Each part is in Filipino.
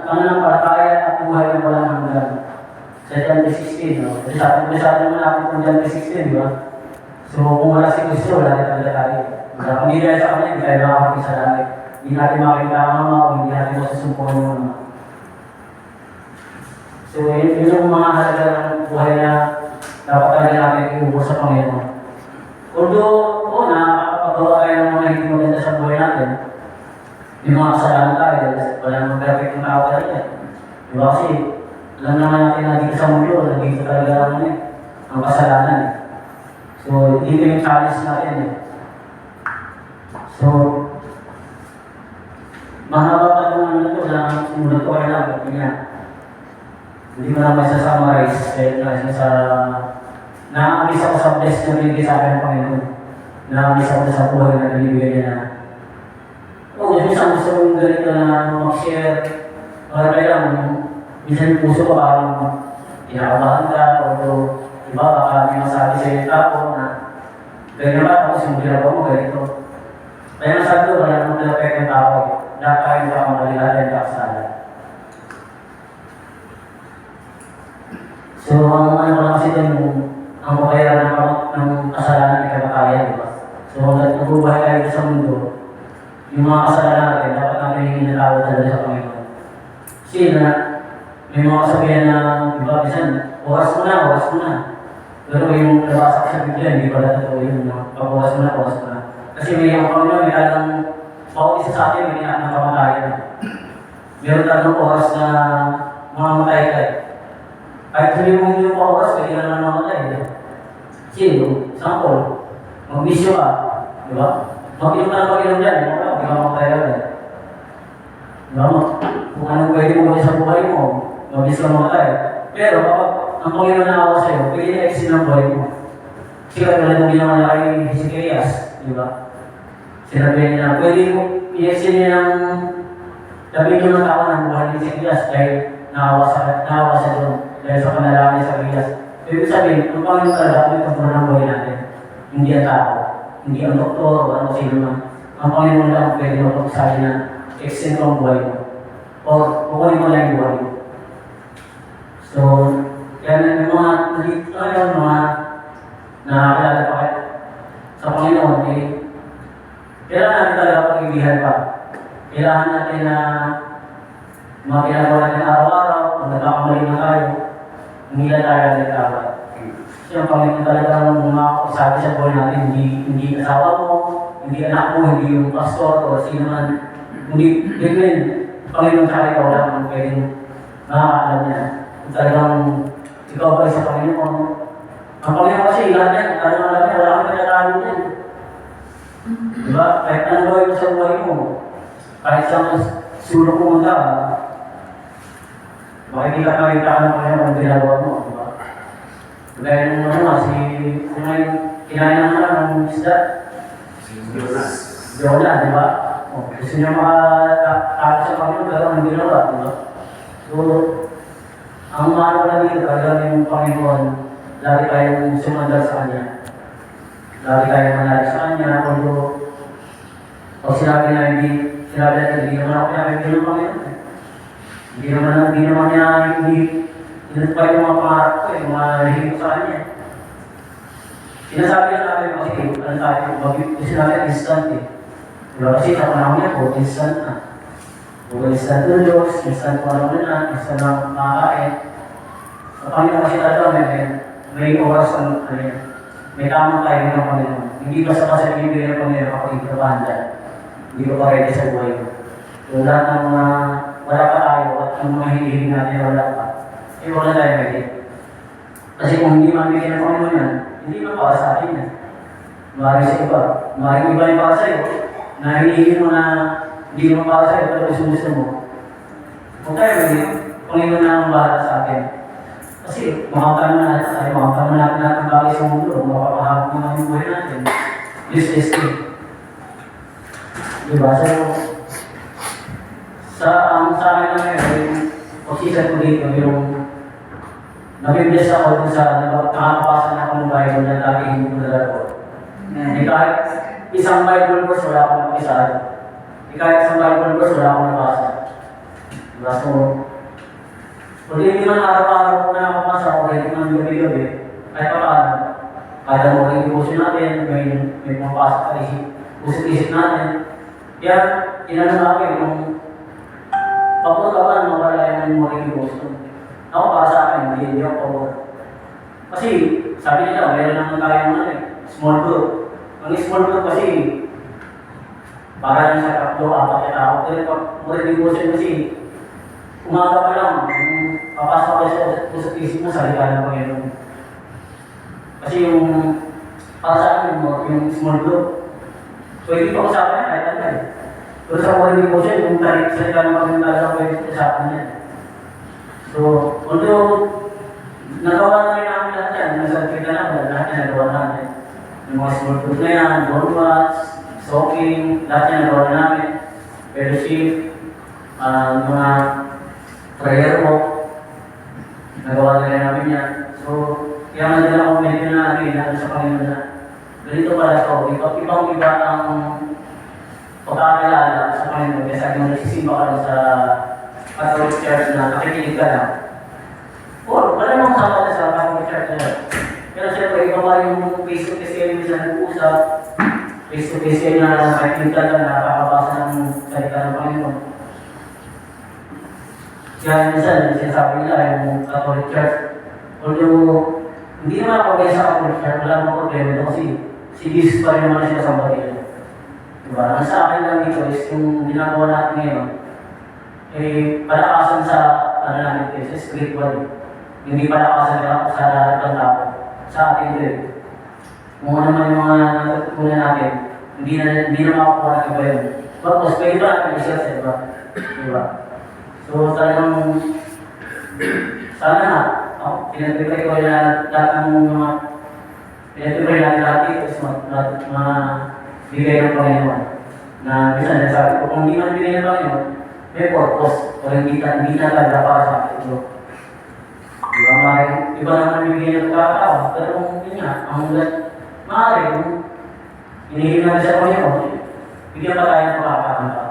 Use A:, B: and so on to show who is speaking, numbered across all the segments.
A: pananampalataya at buhay na walang hanggan. Sa John 3:16, no? Kasi sabi naman natin kung John 3:16, di ba? So, kung wala si Kristo, wala din talaga tayo. Kung hindi dahil sa kanya, hindi tayo makakapit sa langit. Hindi natin makakita ang Ama o hindi natin masusumpukan yung Ama. So, yun yung mga halaga ng buhay na dapat talaga natin iubos sa Panginoon. Although, nakakapagawa tayo ng mga hindi maganda sa buhay natin, yung mga kasalanan tayo, wala namang perfect yung tao talaga. Diba kasi, alam naman natin na dito sa mundo, nandito talaga ang kasalanan. So, dito yung challenge natin. So, mahaba pa itong ito na sinulat ko kaya lang. Hindi ko naman sa-summarize na-amis ako sa bless na binigay sa akin ng Panginoon. Na-amis ako sa buhay na binibigay niya na minsan gusto kong ganito na mag-share. Wala kayo lang, minsan yung puso ko parang inakabahan ka o diba, baka may masabi sa iyo tao na ganyan ba, tapos yung ginagawa mo ganito. Kaya masabi ko, wala namang nalapit ng tao. Lahat tayo hindi ako magalilahan ng kakasala. So, ang ano lang kasi doon, ang makayaran ng kasalanan ay kamatayan, diba? So, hanggang nagbubuhay tayo sa mundo, yung mga kasalanan natin, dapat natin hingin na tawad talaga sa Panginoon. Kasi may mga kasabihan na, diba, minsan, oras mo na. Pero yung nabasa ko sa Biblia, hindi pala totoo yun, pag-oras mo na. Kasi may ang Panginoon, may talagang bawat isa sa atin, may ng kamatayan. Meron talagang oras na mamamatay ka. Kahit hindi mo yung oras, pwede ka naman mamatay. Kasi, sample, mag-bisyo ka, di ba? Mag-inom dyan, hindi ka mamatay agad. Diba? Kung anong pwede mo gawin sa buhay mo, mabilis ka mamatay. Pero kapag ang Panginoon na awa sa'yo, pwede na exit ng buhay mo. Kasi katulad ng ginawa niya kay Hezekias, di ba? Sinabi niya na pwede mo i-exit niya ng labing ng tao ng buhay ni Hezekias dahil naawa sa doon. Dahil sa panalangin sa Hezekias. Ibig sabihin, ang Panginoon talaga ang ito ng buhay natin. Hindi ang tao, hindi ang doktor o ano sino man. Ang Panginoon lang pwede magpagsabi na extend ang buhay mo. O kukunin mo lang yung buhay mo. So, kaya yung mga nakakilala pa kayo sa Panginoon, kailangan natin talaga pag-ibihan pa. Kailangan natin na mga ginagawa natin araw-araw, kung nagkakamali na tayo, hindi na tayo nagkawal. Kasi ang Panginoon talaga ang makakasabi sa buhay natin, hindi asawa mo, hindi anak mo, hindi yung pastor o sino man. Hindi rin, Panginoon sa ikaw lang ang pwedeng makakaalam niya. Kung talagang ikaw ba sa Panginoon. Ang Panginoon kasi lahat yan, kung talagang alam niya, wala kang pinatalo niyan. Diba? Kahit anong gawin mo sa buhay mo, kahit sa sulok mo muna, makikita ka ng Panginoon ang ginagawa mo. Diba? Gaya nung kinain ng isda. Jonah, di ba? Gusto niya makatapos sa Panginoon, pero hindi ginawa, di ba? So, ang mahal na dito, talagang yung Panginoon, lagi tayong sumandal sa Kanya. Lagi tayong manali sa Kanya, although, pag sinabi natin, hindi naman ako pinakibigyan ng Panginoon. Hindi naman niya, inatupay yung mga pangarap ko, yung mga hihingin ko sa Kanya. Sinasabi lang natin kasi, kasi natin instant Diba kasi sa panahon niya po, instant na. Instant noodles, instant po naman na, instant na makakain. Sa Panginoon kasi talaga may oras ng may tamang timing ng Panginoon. Hindi basta kasi binibigay ng Panginoon kapag itrabahan dyan. Hindi ko pa ready sa buhay ko. So lahat ng mga wala pa tayo at ang mga hinihiling natin wala pa, wala tayo ready. Kasi kung hindi mamigay ng Panginoon yan, hindi pa para sa akin yan. Maaaring sa iba. Maaaring iba yung para sa'yo. Na hinihiling mo na hindi mo para sa'yo, pero gusto mo. Kung tayo, Panginoon na ang bahala sa atin. Kasi makapano natin natin ang bagay sa mundo, mapapahapon naman yung buhay natin. This is it. Diba? So, sa akin na ngayon, pag-isip ko dito, yung nag-bless ako dun sa nakakapasa na akong Bible na lagi hindi ko nalaro. Kahit isang Bible verse, wala akong mag-isa. Kahit isang Bible verse, wala akong nabasa. Diba? So, kung hindi man araw-araw na nakapasa o hindi man gabi-gabi, kahit pa paano, kada mo rin devotion natin, may pumapasok sa isip natin. Kaya, inano namin yung papunta ka na mawala yung morning devotion. Ako para sa akin, hindi ako pabor. Kasi, sabi nila, meron naman tayong small group. Ang small group kasi, para lang sa tatlo, apat na tao. Pero pag morning devotion kasi, umaga pa lang, papasok ka sa isip mo, salita ng Panginoon. Kasi para sa akin, yung small group, pwede pa usapan yan, kahit ano eh. Pero sa morning devotion, yung salita ng Panginoon talaga pwede usapan yan. So, although, nagawa na rin namin lahat yan, nagsalita namin, lahat yan nagawa namin. Yung mga small group na yan, doormats, soaking, lahat yan nagawa namin. Fellowship, mga prayer mo, nagawa na rin namin yan. So, kaya madala ako medyo na sa Panginoon na ganito pala ito, ibang-iba ang pagkakilala sa Panginoon. Kaya sabi mo, nagsisimba ka lang sa Catholic Church na nakikinig ka lang. Or, wala namang sama sa Catholic Church na yan. Pero siyempre, iba ba yung face-to-face kayo minsan nag-uusap, face-to-face kayo na nakikinig ka lang, nakakabasa ng salita ng Panginoon. Kaya minsan, sinasabi nila yung Catholic Church. Although, hindi naman ako kaya sa Catholic Church, wala namang problema doon kasi si Jesus pa rin naman sila sa baril. Diba? Ang sa akin lang dito is yung ginagawa natin ngayon, palakasan sa, namin ito, sa spiritual. Hindi palakasan sa lahat ng tao. Sa atin din. Kung ano naman yung mga natutunan natin, hindi na makakuha ng iba yun. Tapos, pwede ba natin i-share sa iba? Diba? So, talagang, sana na, pinag-prepare ko na lahat ng mga, pinag-prepare natin lahat dito is bigay ng Panginoon. Na minsan, nasabi ko, kung hindi man bigay ng Panginoon, may purpose, o hindi na talaga para sa akin ito. Diba, iba naman bibigyan ng pagkakatawa, pero kung yun nga, ang maaari, kung hinihingin natin sa Panginoon, bigyan pa tayo ng pagkakatawa.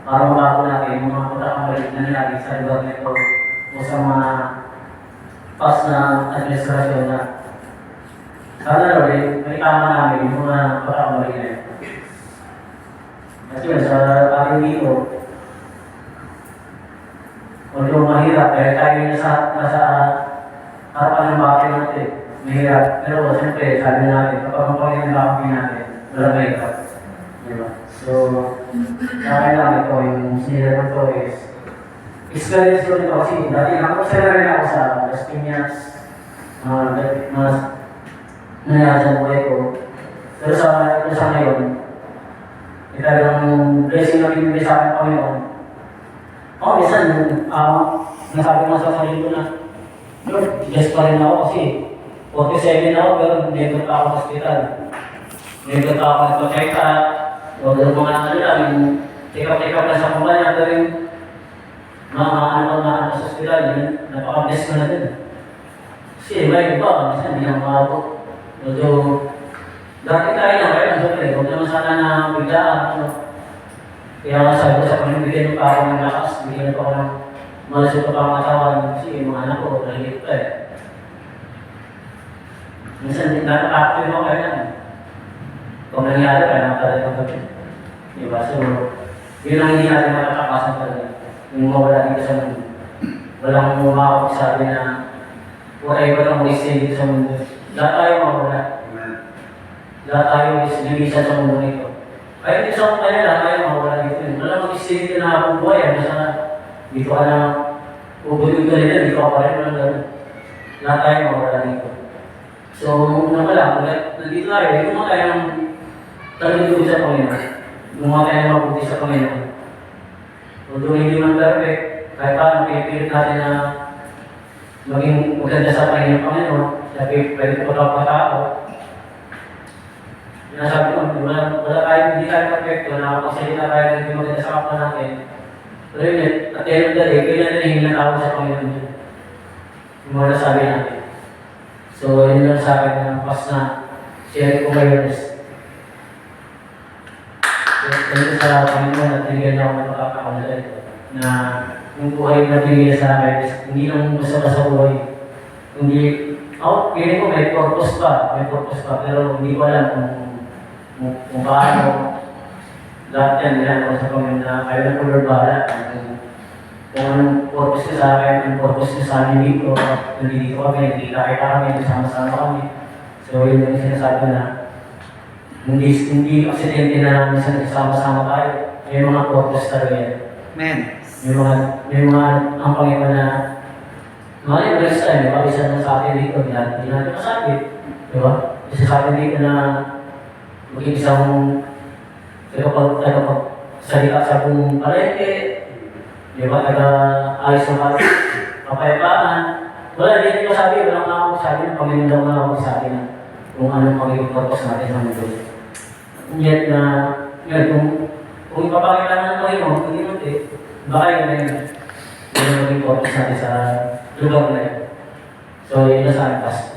A: Para mabago natin yung mga pagkakabalik na nangyari sa lugar na ito o sa mga past na administrasyon na sana rin, may tama namin yung mga pagkakabalik na ito. At yun, sa ating dito, although mahirap, dahil tayo nasa harapan ng bakit natin, mahirap. Pero siyempre, sabi natin, kapag mapagyan ang bakit natin, wala mahirap. Diba? So, sa akin lang ito, yung sinira ko is experience ko nito kasi dati nakapagsalita rin ako sa Las Piñas, mas nangyari sa buhay ko. Pero sa ngayon, talagang blessing na binibigay sa akin Panginoon. Ako minsan, nasabi mo sa sarili ko na, Lord, blessed pa rin ako kasi 47 ako pero never pa ako sa hospital. Never pa ako nagpa-check up. O yung mga ano lang, yung check-up lang sa kumpanya, pero yung mga sa hospital, napaka-bless ko na din. Kasi may iba, minsan hindi na makabot. Although, dati tayo na kayo, siyempre, huwag naman sana na biglaan. Kaya nga sabi ko sa Panginoon, bigyan mo pa ako ng lakas, bigyan mo pa ako ng malasot pa ang katawan, kasi yung mga anak ko, nahihit pa eh. Minsan, nakakapin ako kaya yan. Kung nangyari ka, nakakalagang gabi. Diba? So, yun ang hindi natin makakakasan talaga. Yung mawala dito sa mundo. Walang makakapagsabi na whatever ang wasting dito sa mundo. Lahat tayo mawala. Lahat tayo is limisan sa mundo nito. Kahit isa ko tayo, lahat tayo mawala dito. Walang mag-isip dito na akong buhay. Basta na, dito ka na ubudin ka nila, dito ka pa rin. Walang gano'n. Lahat tayo mawala dito. So, una pa lang, nandito tayo, yung mga tayo talagang dito sa Panginoon. Yung mga tayo mabuti sa Panginoon. Although hindi man perfect, kahit paano pipilit natin na maging maganda sa Panginoon, sabi, pwede po daw mga tao. Sinasabi ko, wala tayo, hindi tayo perfecto, nakapagsalita tayo na hindi maganda sa kapwa natin. Pero yun, at the end of the day, kailan na hingin ng tao sa Panginoon yun. Yung mga nasabi natin. So, yun lang sa akin na pas na share ko ngayon is thank you sa Panginoon at nagyan niya ako ng pagkakakaunala ito na yung buhay na binigay sa akin is hindi lang basta-basta buhay. Hindi, feeling ko may purpose pa, pero hindi ko alam kung paano. Lahat yan, nilang ko sa Panginoon na kayo na kulor bahala. Kung anong purpose niya sa akin, anong purpose niya sa amin dito, nandito kami, nagkikita kami, nagsama-sama kami. So yun yung sinasabi na hindi aksidente na minsan nagsama-sama tayo. May mga purpose talaga yan.
B: Amen.
A: May mga ang Panginoon na mga next time, di ba? Isa na sa atin dito, hindi natin masakit. Di ba? Isa sa atin dito na maging isang salita sa buong palengke, di ba? Ayos ng kapayapaan. Wala, hindi ko sabi, walang nakakasabi ng Panginoon daw nakakasabi na kung anong magiging purpose natin sa mundo. Yet na, yun, kung ipapakita ng Panginoon, hindi mo baka yun na yun. Yun ang maging purpose natin sa lugar na yun. So, yun na sa akin,